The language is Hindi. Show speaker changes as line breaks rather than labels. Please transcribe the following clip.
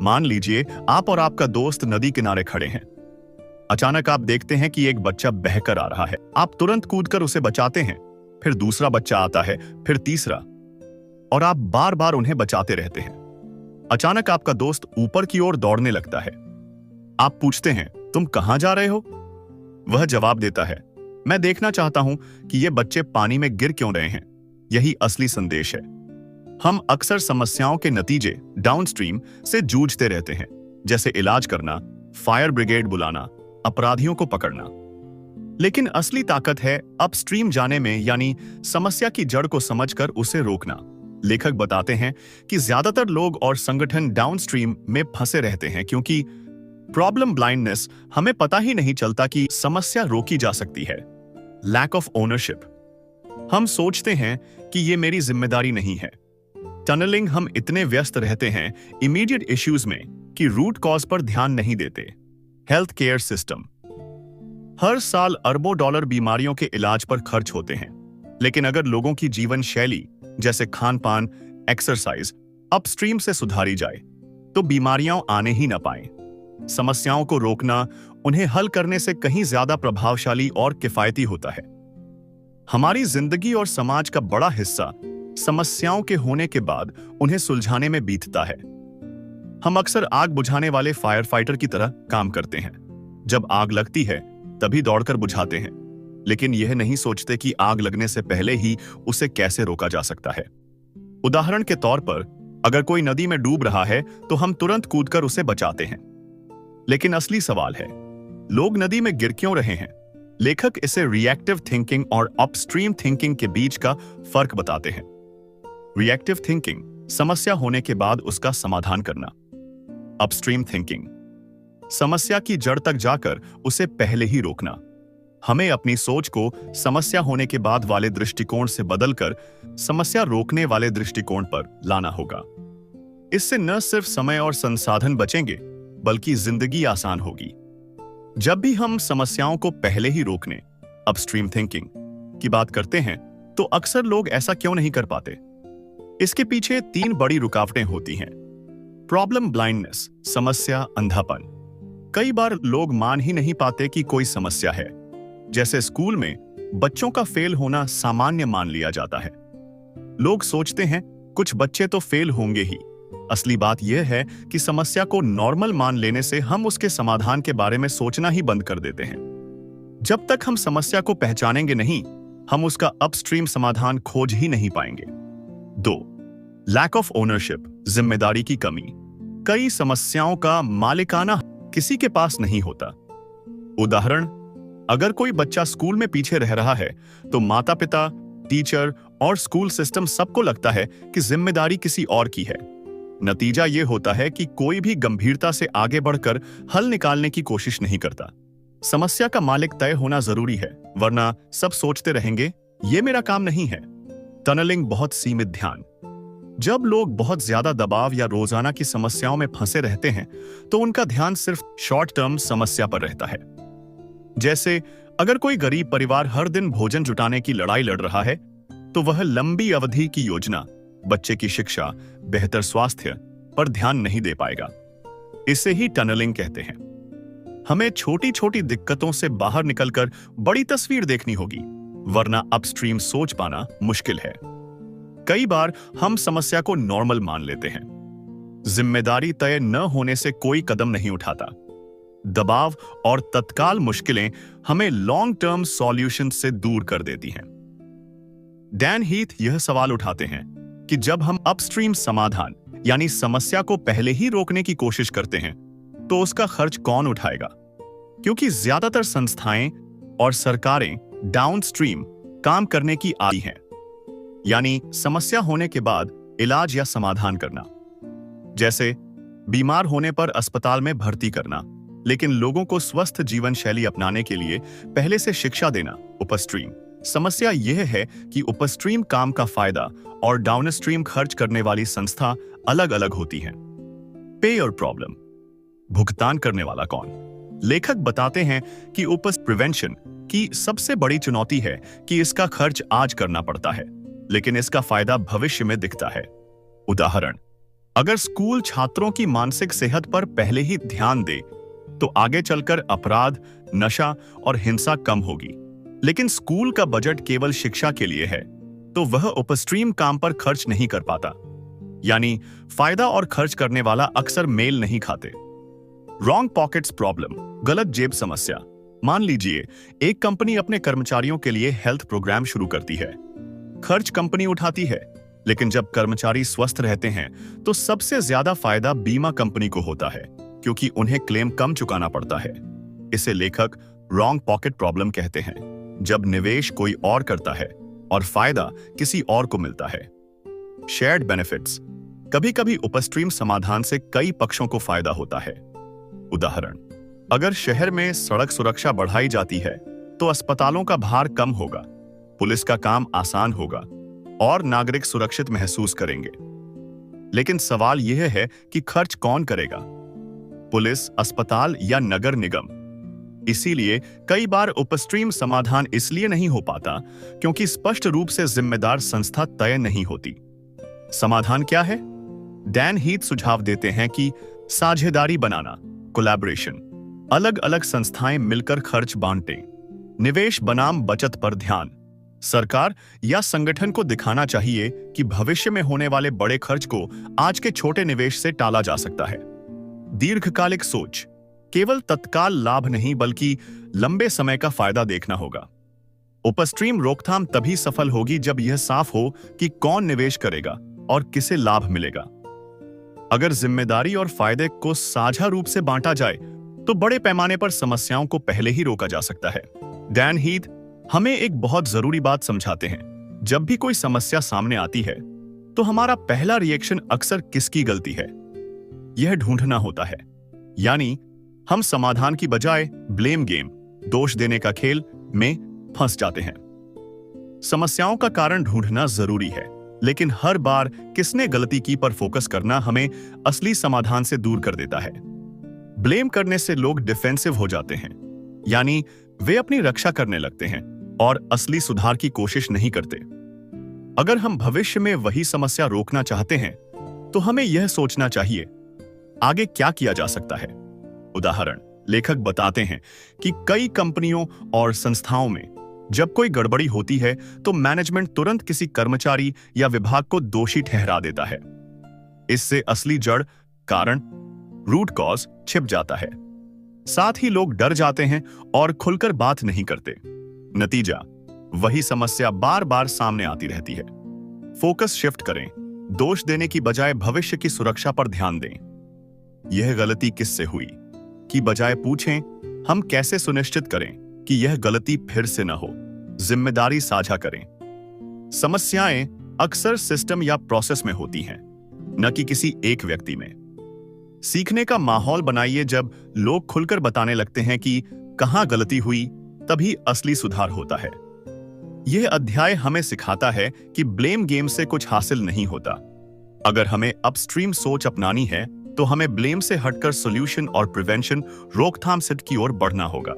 मान लीजिए आप और आपका दोस्त नदी किनारे खड़े हैं। अचानक आप देखते हैं कि एक बच्चा बहकर आ रहा है। आप तुरंत कूदकर उसे बचाते हैं। फिर दूसरा बच्चा आता है, फिर तीसरा, और आप बार बार उन्हें बचाते रहते हैं। अचानक आपका दोस्त ऊपर की ओर दौड़ने लगता है। आप पूछते हैं, तुम कहां जा रहे हो? वह जवाब देता है, मैं देखना चाहता हूं कि ये बच्चे पानी में गिर क्यों रहे हैं। यही असली संदेश है। हम अक्सर समस्याओं के नतीजे डाउनस्ट्रीम से जूझते रहते हैं, जैसे इलाज करना, फायर ब्रिगेड बुलाना, अपराधियों को पकड़ना। लेकिन असली ताकत है अपस्ट्रीम जाने में, यानी समस्या की जड़ को समझकर उसे रोकना। लेखक बताते हैं कि ज्यादातर लोग और संगठन डाउनस्ट्रीम में फंसे रहते हैं क्योंकि प्रॉब्लम ब्लाइंडनेस, हमें पता ही नहीं चलता कि समस्या रोकी जा सकती है। लैक ऑफ ओनरशिप, हम सोचते हैं कि ये मेरी जिम्मेदारी नहीं है। टनलिंग, हम इतने व्यस्त रहते हैं इमीडिएट इश्यूज में कि रूट कॉज पर ध्यान नहीं देते। हेल्थ केयर सिस्टम, हर साल अरबों डॉलर बीमारियों के इलाज पर खर्च होते हैं, लेकिन अगर लोगों की जीवन शैली जैसे खान पान, एक्सरसाइज अपस्ट्रीम से सुधारी जाए तो बीमारियां आने ही न पाए। समस्याओं को रोकना उन्हें हल करने से कहीं ज्यादा प्रभावशाली और किफायती होता है। हमारी जिंदगी और समाज का बड़ा हिस्सा समस्याओं के होने के बाद उन्हें सुलझाने में बीतता है। हम अक्सर आग बुझाने वाले फायर फाइटर की तरह काम करते हैं। जब आग लगती है तभी दौड़कर बुझाते हैं, लेकिन यह नहीं सोचते कि आग लगने से पहले ही उसे कैसे रोका जा सकता है। उदाहरण के तौर पर, अगर कोई नदी में डूब रहा है तो हम तुरंत कूदकर उसे बचाते हैं। लेकिन असली सवाल है, लोग नदी में गिर क्यों रहे हैं? लेखक इसे रिएक्टिव थिंकिंग और अपस्ट्रीम थिंकिंग के बीच का फर्क बताते हैं। रिएक्टिव थिंकिंग, समस्या होने के बाद उसका समाधान करना। अपस्ट्रीम थिंकिंग, समस्या की जड़ तक जाकर उसे पहले ही रोकना। हमें अपनी सोच को समस्या होने के बाद वाले दृष्टिकोण से बदलकर समस्या रोकने वाले दृष्टिकोण पर लाना होगा। इससे न सिर्फ समय और संसाधन बचेंगे, बल्कि जिंदगी आसान होगी। जब भी हम समस्याओं को पहले ही रोकने, अपस्ट्रीम थिंकिंग की बात करते हैं, तो अक्सर लोग ऐसा क्यों नहीं कर पाते? इसके पीछे 3 बड़ी रुकावटें होती हैं। प्रॉब्लम ब्लाइंडनेस, समस्या अंधापन। कई बार लोग मान ही नहीं पाते कि कोई समस्या है। जैसे स्कूल में बच्चों का फेल होना सामान्य मान लिया जाता है। लोग सोचते हैं कुछ बच्चे तो फेल होंगे ही। असली बात यह है कि समस्या को नॉर्मल मान लेने से हम उसके समाधान के बारे में सोचना ही बंद कर देते हैं। जब तक हम समस्या को पहचानेंगे नहीं, हम उसका अपस्ट्रीम समाधान खोज ही नहीं पाएंगे। 2. लैक ऑफ ओनरशिप, जिम्मेदारी की कमी। कई समस्याओं का मालिकाना किसी के पास नहीं होता। उदाहरण, अगर कोई बच्चा स्कूल में पीछे रह रहा है तो माता पिता, टीचर और स्कूल सिस्टम सबको लगता है कि जिम्मेदारी किसी और की है। नतीजा यह होता है कि कोई भी गंभीरता से आगे बढ़कर हल निकालने की कोशिश नहीं करता। समस्या का मालिक तय होना जरूरी है, वरना सब सोचते रहेंगे यह मेरा काम नहीं है। टनलिंग, बहुत सीमित ध्यान। जब लोग बहुत ज्यादा दबाव या रोजाना की समस्याओं में फंसे रहते हैं तो उनका ध्यान सिर्फ शॉर्ट टर्म समस्या पर रहता है। जैसे अगर कोई गरीब परिवार हर दिन भोजन जुटाने की लड़ाई लड़ रहा है तो वह लंबी अवधि की योजना, बच्चे की शिक्षा, बेहतर स्वास्थ्य पर ध्यान नहीं दे पाएगा। इसे ही टनलिंग कहते हैं। हमें छोटी छोटी दिक्कतों से बाहर निकलकर बड़ी तस्वीर देखनी होगी, वरना अपस्ट्रीम सोच पाना मुश्किल है। कई बार हम समस्या को नॉर्मल मान लेते हैं। जिम्मेदारी तय न होने से कोई कदम नहीं उठाता। दबाव और तत्काल मुश्किलें हमें लॉन्ग टर्म सॉल्यूशन से दूर कर देती हैं। डैन हीथ यह सवाल उठाते हैं कि जब हम अपस्ट्रीम समाधान यानी समस्या को पहले ही रोकने की कोशिश करते हैं तो उसका खर्च कौन उठाएगा? क्योंकि ज्यादातर संस्थाएं और सरकारें डाउनस्ट्रीम काम करने की आदी हैं, यानी समस्या होने के बाद इलाज या समाधान करना। जैसे बीमार होने पर अस्पताल में भर्ती करना, लेकिन लोगों को स्वस्थ जीवन शैली अपनाने के लिए पहले से शिक्षा देना उपस्ट्रीम। समस्या यह है कि उपस्ट्रीम काम का फायदा और डाउनस्ट्रीम खर्च करने वाली संस्था अलग अलग होती हैं। पे और प्रॉब्लम, भुगतान करने वाला कौन? लेखक बताते हैं कि उपस प्रिवेंशन की सबसे बड़ी चुनौती है कि इसका खर्च आज करना पड़ता है, लेकिन इसका फायदा भविष्य में दिखता है। उदाहरण, अगर स्कूल छात्रों की मानसिक सेहत पर पहले ही ध्यान दे तो आगे चलकर अपराध, नशा और हिंसा कम होगी। लेकिन स्कूल का बजट केवल शिक्षा के लिए है तो वह उपस्ट्रीम काम पर खर्च नहीं कर पाता, यानी फायदा और खर्च करने वाला अक्सर मेल नहीं खाते। रॉन्ग पॉकेट्स प्रॉब्लम, गलत जेब समस्या। मान लीजिए एक कंपनी अपने कर्मचारियों के लिए हेल्थ प्रोग्राम शुरू करती है। खर्च कंपनी उठाती है, लेकिन जब कर्मचारी स्वस्थ रहते हैं तो सबसे ज्यादा फायदा बीमा कंपनी को होता है, क्योंकि उन्हें क्लेम कम चुकाना पड़ता है। इसे लेखक रॉन्ग पॉकेट प्रॉब्लम कहते हैं, जब निवेश कोई और करता है और फायदा किसी और को मिलता है। शेयर्ड बेनिफिट्स, कभी कभी उपस्ट्रीम समाधान से कई पक्षों को फायदा होता है। उदाहरण, अगर शहर में सड़क सुरक्षा बढ़ाई जाती है तो अस्पतालों का भार कम होगा, पुलिस का काम आसान होगा और नागरिक सुरक्षित महसूस करेंगे। लेकिन सवाल यह है कि खर्च कौन करेगा, पुलिस, अस्पताल या नगर निगम? इसीलिए कई बार उपस्ट्रीम समाधान इसलिए नहीं हो पाता क्योंकि स्पष्ट रूप से जिम्मेदार संस्था तय नहीं होती। समाधान क्या है? डैन हीथ सुझाव देते हैं कि साझेदारी बनाना, कोलैबोरेशन, अलग अलग संस्थाएं मिलकर खर्च बांटें, निवेश बनाम बचत पर ध्यान। सरकार या संगठन को दिखाना चाहिए कि भविष्य में होने वाले बड़े खर्च को आज के छोटे निवेश से टाला जा सकता है। दीर्घकालिक सोच, केवल तत्काल लाभ नहीं बल्कि लंबे समय का फायदा देखना होगा। उपस्ट्रीम रोकथाम तभी सफल होगी जब यह साफ हो कि कौन निवेश करेगा और किसे लाभ मिलेगा। अगर जिम्मेदारी और फायदे को साझा रूप से बांटा जाए तो बड़े पैमाने पर समस्याओं को पहले ही रोका जा सकता है। डैन हीथ हमें एक बहुत जरूरी बात समझाते हैं। जब भी कोई समस्या सामने आती है तो हमारा पहला रिएक्शन अक्सर किसकी गलती है यह ढूंढना होता है। यानी हम समाधान की बजाय ब्लेम गेम, दोष देने का खेल में फंस जाते हैं। समस्याओं का कारण ढूंढना जरूरी है, लेकिन हर बार किसने गलती की पर फोकस करना हमें असली समाधान से दूर कर देता है। ब्लेम करने से लोग डिफेंसिव हो जाते हैं, यानी वे अपनी रक्षा करने लगते हैं और असली सुधार की कोशिश नहीं करते। अगर हम भविष्य में वही समस्या रोकना चाहते हैं तो हमें यह सोचना चाहिए आगे क्या किया जा सकता है। उदाहरण, लेखक बताते हैं कि कई कंपनियों और संस्थाओं में जब कोई गड़बड़ी होती है तो मैनेजमेंट तुरंत किसी कर्मचारी या विभाग को दोषी ठहरा देता है। इससे असली जड़, कारण, रूट कॉज छिप जाता है। साथ ही लोग डर जाते हैं और खुलकर बात नहीं करते। नतीजा, वही समस्या बार बार सामने आती रहती है। फोकस शिफ्ट करें, दोष देने की बजाय भविष्य की सुरक्षा पर ध्यान दें। यह गलती किससे हुई की बजाय पूछें, हम कैसे सुनिश्चित करें कि यह गलती फिर से न हो। जिम्मेदारी साझा करें। समस्याएं अक्सर सिस्टम या प्रोसेस में होती हैं, न कि किसी एक व्यक्ति में। सीखने का माहौल बनाइए। जब लोग खुलकर बताने लगते हैं कि कहां गलती हुई, तभी असली सुधार होता है। यह अध्याय हमें सिखाता है कि ब्लेम गेम से कुछ हासिल नहीं होता। अगर हमें अपस्ट्रीम सोच अपनानी है तो हमें ब्लेम से हटकर सॉल्यूशन और प्रिवेंशन, रोकथाम सेट की ओर बढ़ना होगा।